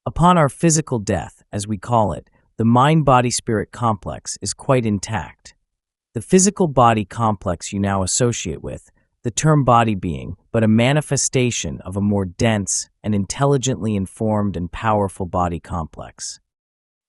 Upon our physical death, as we call it, the mind-body-spirit complex is quite intact. The physical body complex you now associate with, the term body being but a manifestation of a more dense and intelligently informed and powerful body complex.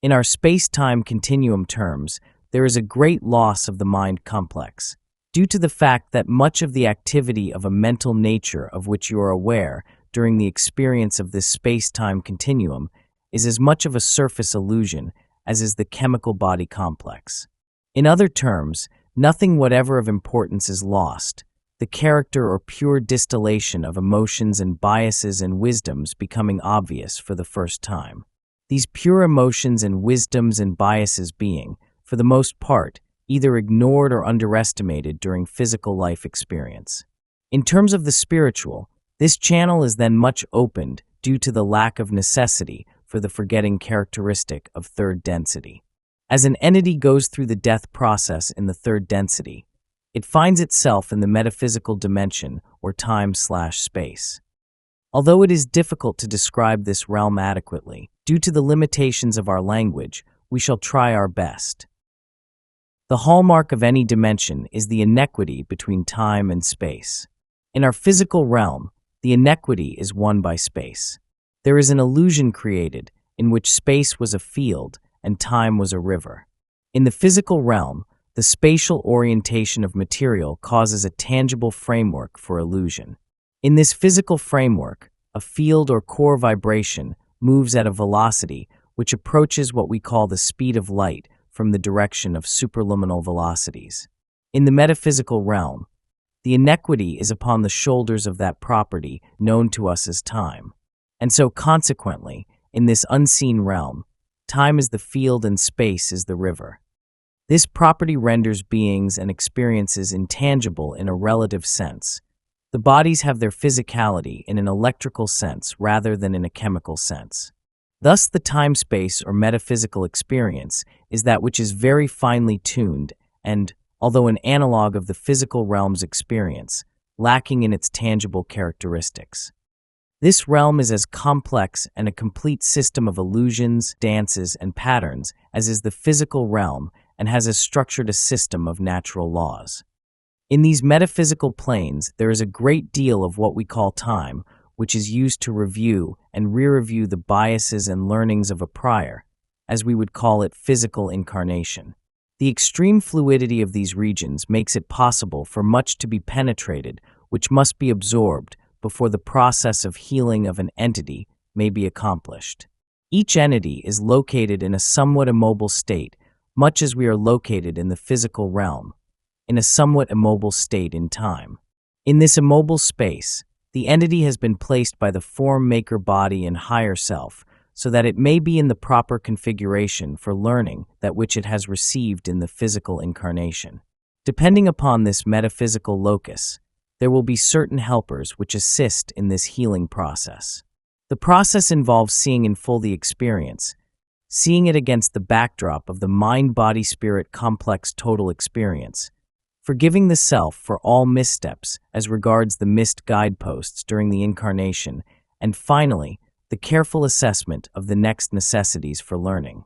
In our space-time continuum terms, there is a great loss of the mind complex, due to the fact that much of the activity of a mental nature of which you are aware during the experience of this space-time continuum is as much of a surface illusion as is the chemical body complex. In other terms, nothing whatever of importance is lost, the character or pure distillation of emotions and biases and wisdoms becoming obvious for the first time. These pure emotions and wisdoms and biases being, for the most part, either ignored or underestimated during physical life experience. In terms of the spiritual, this channel is then much opened due to the lack of necessity for the forgetting characteristic of third density. As an entity goes through the death process in the third density, it finds itself in the metaphysical dimension or time/space. Although it is difficult to describe this realm adequately, due to the limitations of our language, we shall try our best. The hallmark of any dimension is the inequity between time and space. In our physical realm, the inequity is won by space. There is an illusion created in which space was a field and time was a river. In the physical realm, the spatial orientation of material causes a tangible framework for illusion. In this physical framework, a field or core vibration moves at a velocity which approaches what we call the speed of light from the direction of superluminal velocities. In the metaphysical realm, the inequity is upon the shoulders of that property known to us as time. And so consequently, in this unseen realm, time is the field and space is the river. This property renders beings and experiences intangible in a relative sense. The bodies have their physicality in an electrical sense rather than in a chemical sense. Thus, the time-space or metaphysical experience is that which is very finely tuned and, although an analog of the physical realm's experience, lacking in its tangible characteristics. This realm is as complex and a complete system of illusions, dances, and patterns as is the physical realm and has as structured a system of natural laws. In these metaphysical planes, there is a great deal of what we call time, which is used to review and re-review the biases and learnings of a prior, as we would call it physical incarnation. The extreme fluidity of these regions makes it possible for much to be penetrated, which must be absorbed before the process of healing of an entity may be accomplished. Each entity is located in a somewhat immobile state, much as we are located in the physical realm, in a somewhat immobile state in time. In this immobile space, the entity has been placed by the form-maker body and higher self, so that it may be in the proper configuration for learning that which it has received in the physical incarnation. Depending upon this metaphysical locus, there will be certain helpers which assist in this healing process. The process involves seeing in full the experience, seeing it against the backdrop of the mind-body-spirit complex total experience, forgiving the self for all missteps as regards the missed guideposts during the incarnation, and finally, the careful assessment of the next necessities for learning.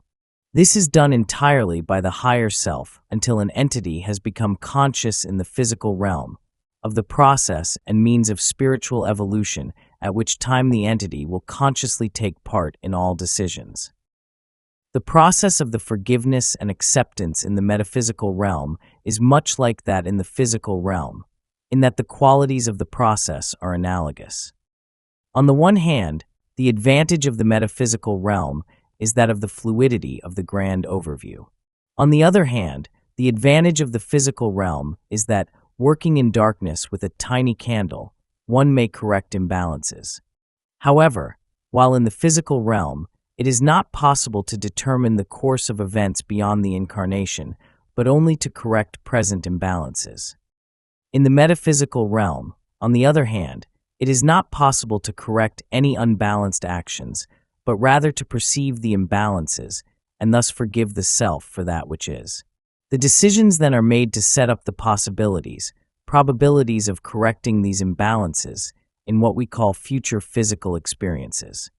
This is done entirely by the higher self until an entity has become conscious in the physical realm of the process and means of spiritual evolution, at which time the entity will consciously take part in all decisions. The process of the forgiveness and acceptance in the metaphysical realm is much like that in the physical realm, in that the qualities of the process are analogous. On the one hand, the advantage of the metaphysical realm is that of the fluidity of the grand overview. On the other hand, the advantage of the physical realm is that, working in darkness with a tiny candle, one may correct imbalances. However, while in the physical realm, it is not possible to determine the course of events beyond the incarnation, but only to correct present imbalances. In the metaphysical realm, on the other hand, it is not possible to correct any unbalanced actions, but rather to perceive the imbalances and thus forgive the self for that which is. The decisions then are made to set up the possibilities, probabilities of correcting these imbalances in what we call future physical experiences.